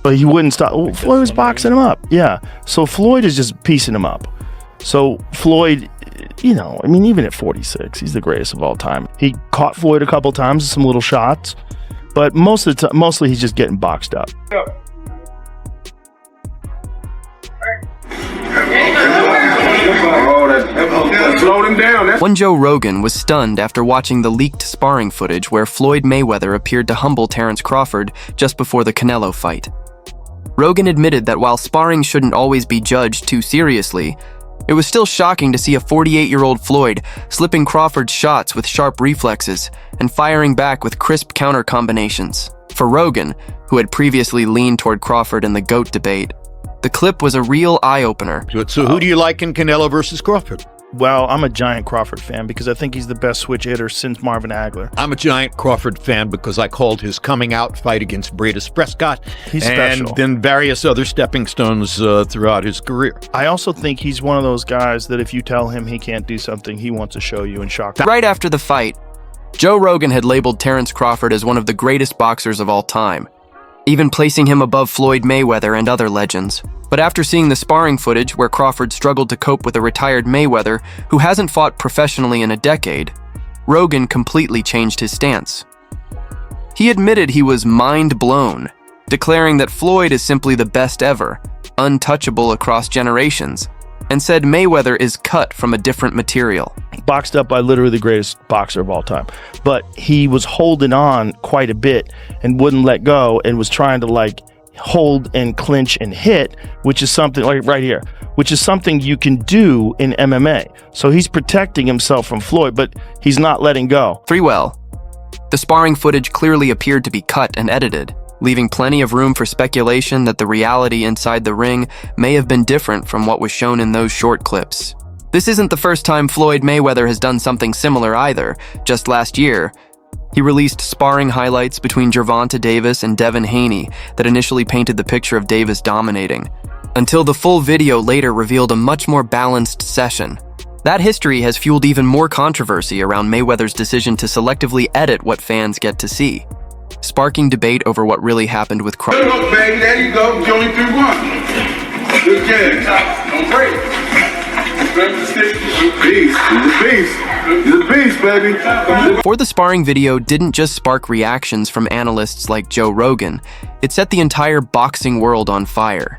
But he wouldn't stop. Floyd was boxing him up. Yeah. So Floyd is just piecing him up. So Floyd, I mean, even at 46, he's the greatest of all time. He caught Floyd a couple times with some little shots, but mostly he's just getting boxed up. Slow him down. One Joe Rogan was stunned after watching the leaked sparring footage where Floyd Mayweather appeared to humble Terence Crawford just before the Canelo fight. Rogan admitted that while sparring shouldn't always be judged too seriously, it was still shocking to see a 48-year-old Floyd slipping Crawford's shots with sharp reflexes and firing back with crisp counter combinations. For Rogan, who had previously leaned toward Crawford in the GOAT debate, the clip was a real eye-opener. So who do you like in Canelo versus Crawford? Well, I'm a giant Crawford fan because I think he's the best switch hitter since Marvin Hagler. I'm a giant Crawford fan because I called his coming out fight against Bradis Prescott. He's and special. Then various other stepping stones throughout his career. I also think he's one of those guys that if you tell him he can't do something, he wants to show you and shock you. Right after the fight, Joe Rogan had labeled Terence Crawford as one of the greatest boxers of all time, even placing him above Floyd Mayweather and other legends. But after seeing the sparring footage where Crawford struggled to cope with a retired Mayweather who hasn't fought professionally in a decade, Rogan completely changed his stance. He admitted he was mind blown, declaring that Floyd is simply the best ever, untouchable across generations, and said Mayweather is cut from a different material. Boxed up by literally the greatest boxer of all time. But he was holding on quite a bit and wouldn't let go and was trying to hold and clinch and hit, which is something like right here, which is something you can do in MMA. So he's protecting himself from Floyd, but he's not letting go. Well, the sparring footage clearly appeared to be cut and edited, leaving plenty of room for speculation that the reality inside the ring may have been different from what was shown in those short clips. This isn't the first time Floyd Mayweather has done something similar either. Just last year, he released sparring highlights between Gervonta Davis and Devin Haney that initially painted the picture of Davis dominating, until the full video later revealed a much more balanced session. That history has fueled even more controversy around Mayweather's decision to selectively edit what fans get to see, sparking debate over what really happened with Crawford. Good look, baby. There you go. You only 3-1. Good jab. Don't break. He's a beast. He's a beast, baby. For the sparring video didn't just spark reactions from analysts like Joe Rogan, it set the entire boxing world on fire.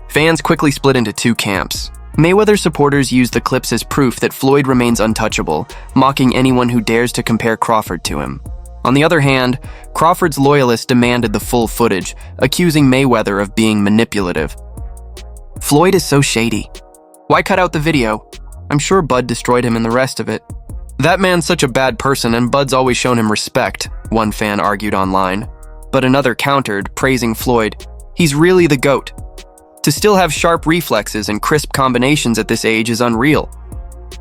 Fans quickly split into two camps. Mayweather supporters used the clips as proof that Floyd remains untouchable, mocking anyone who dares to compare Crawford to him. On the other hand, Crawford's loyalists demanded the full footage, accusing Mayweather of being manipulative. Floyd is so shady. Why cut out the video? I'm sure Bud destroyed him in the rest of it. That man's such a bad person and Bud's always shown him respect, one fan argued online. But another countered, praising Floyd. He's really the GOAT. To still have sharp reflexes and crisp combinations at this age is unreal.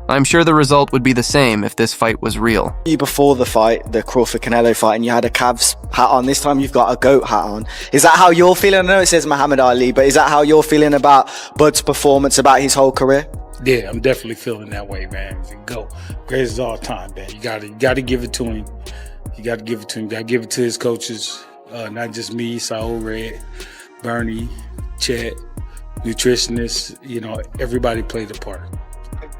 I'm sure the result would be the same if this fight was real. Before the fight, the Crawford-Canelo fight, and you had a Cavs hat on. This time you've got a GOAT hat on. Is that how you're feeling? I know it says Muhammad Ali, but is that how you're feeling about Bud's performance, about his whole career? Yeah, I'm definitely feeling that way, man. GOAT, greatest of all time, man. You gotta give it to him. You gotta give it to him. You gotta give it to his coaches, not just me, Saul Red, Bernie, Chet, nutritionists. Everybody played a part.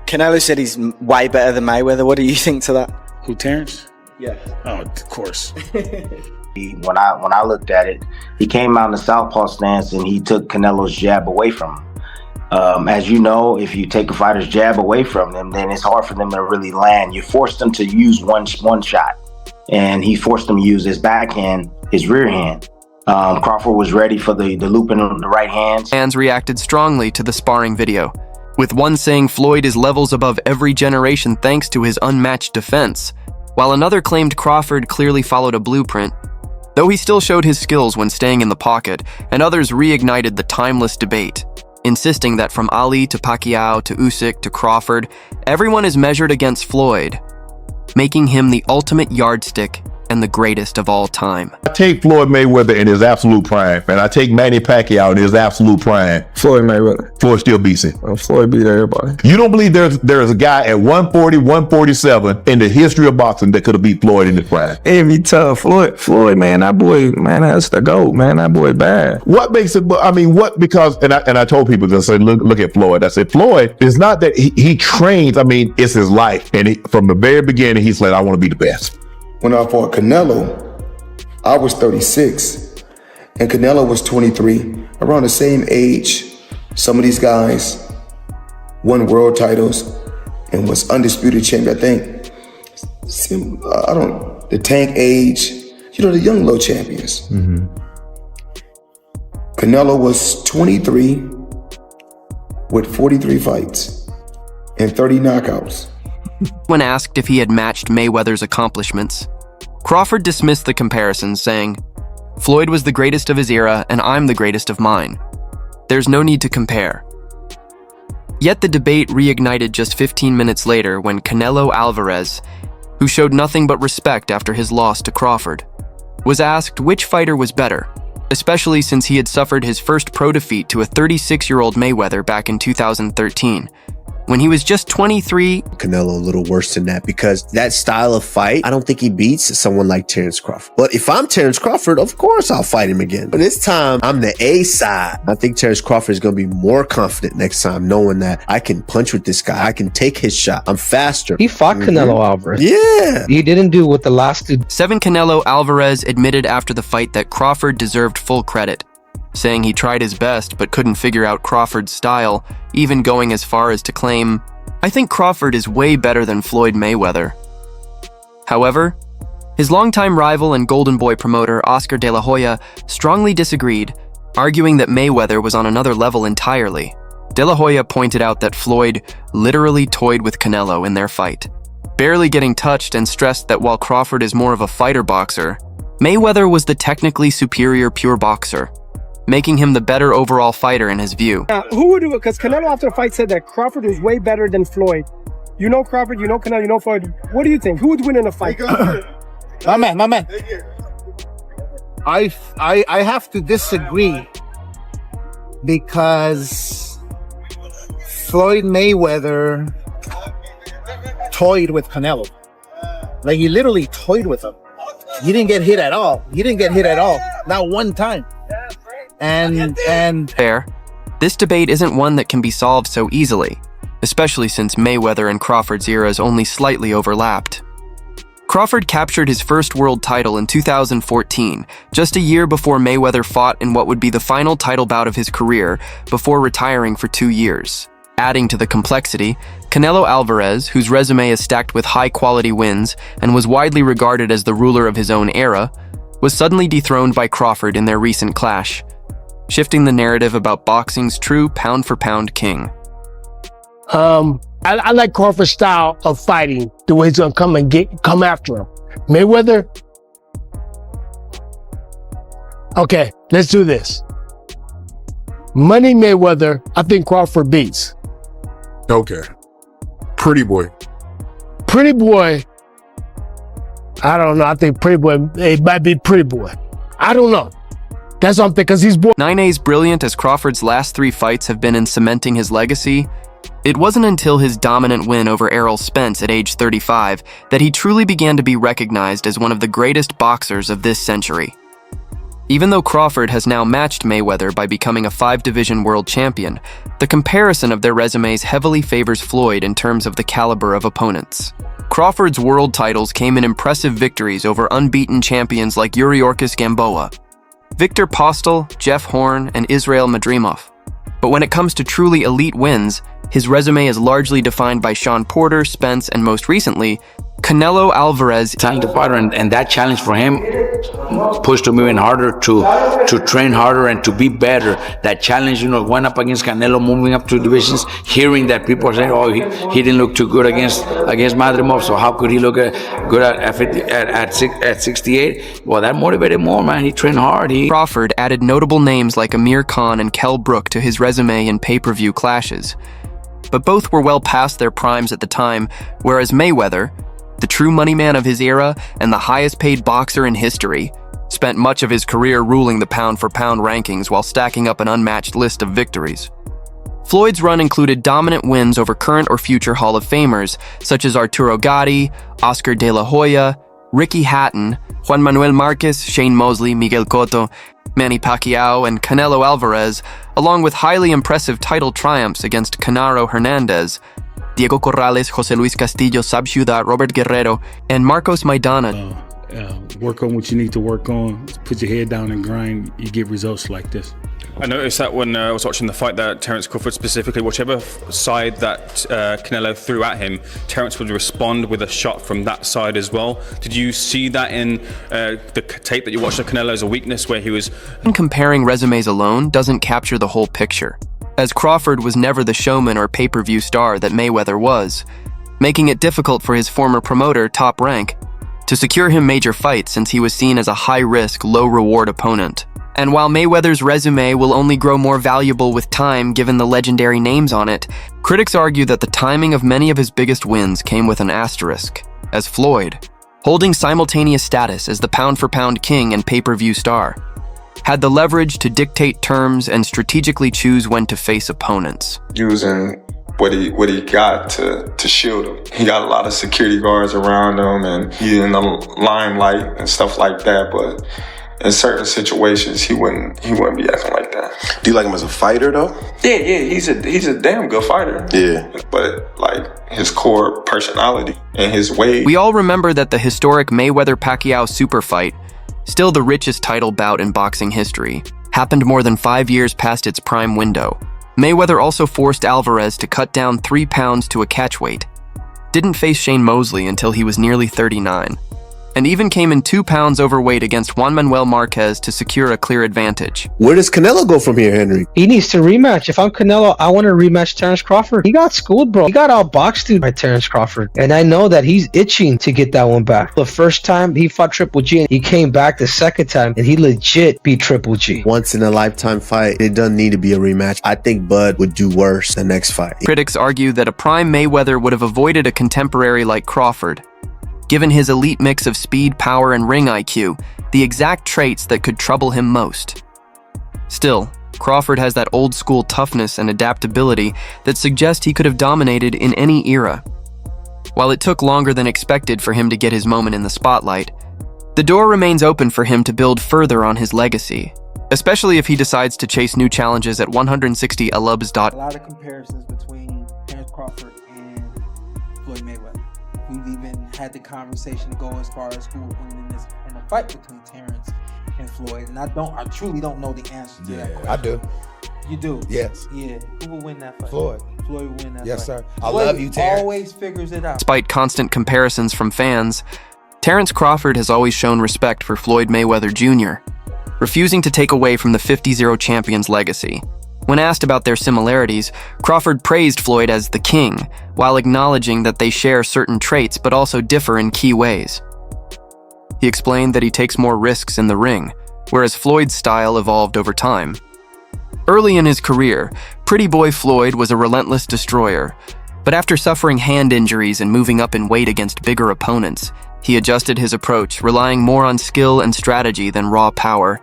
Canelo said he's way better than Mayweather. What do you think to that? Who, Terence? Yeah. Oh, of course. When I looked at it, he came out in the southpaw stance and he took Canelo's jab away from him. As you know, if you take a fighter's jab away from them, then it's hard for them to really land. You force them to use one shot, and he forced them to use his backhand, his rear hand. Crawford was ready for the loop in the right hand. Fans reacted strongly to the sparring video, with one saying Floyd is levels above every generation thanks to his unmatched defense, while another claimed Crawford clearly followed a blueprint. Though he still showed his skills when staying in the pocket, and others reignited the timeless debate, insisting that from Ali to Pacquiao to Usyk to Crawford, everyone is measured against Floyd, making him the ultimate yardstick and the greatest of all time. I take Floyd Mayweather in his absolute prime, and I take Manny Pacquiao in his absolute prime. Floyd Mayweather. Floyd still beats him. Floyd beat everybody. You don't believe there's a guy at 140, 147 in the history of boxing that could have beat Floyd in his prime? It'd be tough. Floyd, man, that boy, man, that's the GOAT, man. That boy bad. What makes it, I mean, what, because, and I told people, I said, look at Floyd. I said, Floyd, it's not that he trains, I mean, it's his life. And from the very beginning, he said, I want to be the best. When I fought Canelo, I was 36 and Canelo was 23, around the same age. Some of these guys won world titles and was undisputed champion. I think, the Tank age, the young low champions. Mm-hmm. Canelo was 23 with 43 fights and 30 knockouts. When asked if he had matched Mayweather's accomplishments, Crawford dismissed the comparisons, saying, "Floyd was the greatest of his era, and I'm the greatest of mine. There's no need to compare." Yet the debate reignited just 15 minutes later when Canelo Alvarez, who showed nothing but respect after his loss to Crawford, was asked which fighter was better, especially since he had suffered his first pro defeat to a 36-year-old Mayweather back in 2013. When he was just 23. Canelo a little worse than that, because that style of fight, I don't think he beats someone like Terence Crawford. But if I'm Terence Crawford, of course I'll fight him again. But this time, I'm the A side. I think Terence Crawford is going to be more confident next time, knowing that I can punch with this guy. I can take his shot. I'm faster. He fought Canelo Alvarez. Yeah. He didn't do what the last two. Canelo Alvarez admitted after the fight that Crawford deserved full credit, saying he tried his best but couldn't figure out Crawford's style, even going as far as to claim, "I think Crawford is way better than Floyd Mayweather." However, his longtime rival and Golden Boy promoter Oscar De La Hoya strongly disagreed, arguing that Mayweather was on another level entirely. De La Hoya pointed out that Floyd literally toyed with Canelo in their fight, barely getting touched, and stressed that while Crawford is more of a fighter boxer, Mayweather was the technically superior pure boxer, making him the better overall fighter in his view. Who would do it? Because Canelo after the fight said that Crawford was way better than Floyd. You know Crawford, you know Canelo, you know Floyd. What do you think? Who would win in a fight? My man. I have to disagree, because Floyd Mayweather toyed with Canelo. Like, he literally toyed with him. He didn't get hit at all. Not one time. And Fair. This debate isn't one that can be solved so easily, especially since Mayweather and Crawford's eras only slightly overlapped. Crawford captured his first world title in 2014, just a year before Mayweather fought in what would be the final title bout of his career before retiring for 2 years. Adding to the complexity, Canelo Alvarez, whose resume is stacked with high-quality wins and was widely regarded as the ruler of his own era, was suddenly dethroned by Crawford in their recent clash, shifting the narrative about boxing's true pound-for-pound king. I like Crawford's style of fighting, the way he's gonna come after him. Mayweather? Okay, let's do this. Money Mayweather, I think Crawford beats. Okay. Pretty boy. Pretty boy, I don't know. I think Pretty Boy, it might be Pretty Boy. I don't know. That's what I'm thinking, because he's born. 9A's brilliant as Crawford's last 3 fights have been in cementing his legacy, it wasn't until his dominant win over Errol Spence at age 35 that he truly began to be recognized as one of the greatest boxers of this century. Even though Crawford has now matched Mayweather by becoming a 5-division world champion, the comparison of their resumes heavily favors Floyd in terms of the caliber of opponents. Crawford's world titles came in impressive victories over unbeaten champions like Yuriorkis Gamboa, Viktor Postol, Jeff Horn, and Israel Madrimov. But when it comes to truly elite wins, his resume is largely defined by Sean Porter, Spence, and most recently, Canelo Alvarez. Talented fighter, and that challenge for him pushed him even harder to train harder and to be better. That challenge, went up against Canelo, moving up 2 divisions, hearing that people are saying, "Oh, he didn't look too good against Madrimov, so how could he look good at 68?" Well, that motivated more, man. He trained hard. Crawford added notable names like Amir Khan and Kell Brook to his resume in pay-per-view clashes. But both were well past their primes at the time, whereas Mayweather, the true money man of his era and the highest paid boxer in history, spent much of his career ruling the pound-for-pound rankings while stacking up an unmatched list of victories. Floyd's run included dominant wins over current or future Hall of Famers such as Arturo Gatti, Oscar De La Hoya, Ricky Hatton, Juan Manuel Marquez, Shane Mosley, Miguel Cotto, Manny Pacquiao, and Canelo Alvarez, along with highly impressive title triumphs against Canaro Hernandez, Diego Corrales, José Luis Castillo, Sab Ciudad, Robert Guerrero, and Marcos Maidana. Work on what you need to work on, put your head down and grind, you get results like this. I noticed that when I was watching the fight that Terence Crawford specifically, whichever side that Canelo threw at him, Terence would respond with a shot from that side as well. Did you see that in the tape that you watched of Canelo as a weakness where he was... Comparing resumes alone doesn't capture the whole picture, as Crawford was never the showman or pay-per-view star that Mayweather was, making it difficult for his former promoter, Top Rank, to secure him major fights since he was seen as a high-risk, low-reward opponent. And while Mayweather's resume will only grow more valuable with time given the legendary names on it, critics argue that the timing of many of his biggest wins came with an asterisk, as Floyd, holding simultaneous status as the pound-for-pound king and pay-per-view star, had the leverage to dictate terms and strategically choose when to face opponents. Using what he got to shield him. He got a lot of security guards around him and he's in the limelight and stuff like that, but in certain situations, he wouldn't be acting like that. Do you like him as a fighter, though? Yeah, he's a damn good fighter. Yeah. But like his core personality and his way. We all remember that the historic Mayweather-Pacquiao super fight, still the richest title bout in boxing history, happened more than 5 years past its prime window. Mayweather also forced Alvarez to cut down 3 pounds to a catchweight, didn't face Shane Mosley until he was nearly 39, and even came in 2 pounds overweight against Juan Manuel Marquez to secure a clear advantage. Where does Canelo go from here, Henry? He needs to rematch. If I'm Canelo, I want to rematch Terence Crawford. He got schooled, bro. He got outboxed, dude, by Terence Crawford. And I know that he's itching to get that one back. The first time he fought Triple G, and he came back the second time, and he legit beat Triple G. Once in a lifetime fight. It doesn't need to be a rematch. I think Bud would do worse the next fight. Critics argue that a prime Mayweather would have avoided a contemporary like Crawford, given his elite mix of speed, power, and ring IQ, the exact traits that could trouble him most. Still, Crawford has that old-school toughness and adaptability that suggest he could have dominated in any era. While it took longer than expected for him to get his moment in the spotlight, the door remains open for him to build further on his legacy, especially if he decides to chase new challenges at 160 Alubs. A lot of comparisons between Terence Crawford and Floyd Mayweather. We've even had the conversation to go as far as who would win in a fight between Terence and Floyd. And I truly don't know the answer to that question. I do. You do? Yes. Yeah. Who will win that fight? Floyd. Floyd will win that fight. Yes, sir. I Floyd love you, Terence. always figures it out. Despite constant comparisons from fans, Terence Crawford has always shown respect for Floyd Mayweather Jr., refusing to take away from the 50-0 champion's legacy. When asked about their similarities, Crawford praised Floyd as the king, while acknowledging that they share certain traits but also differ in key ways. He explained that he takes more risks in the ring, whereas Floyd's style evolved over time. Early in his career, Pretty Boy Floyd was a relentless destroyer, but after suffering hand injuries and moving up in weight against bigger opponents, he adjusted his approach, relying more on skill and strategy than raw power.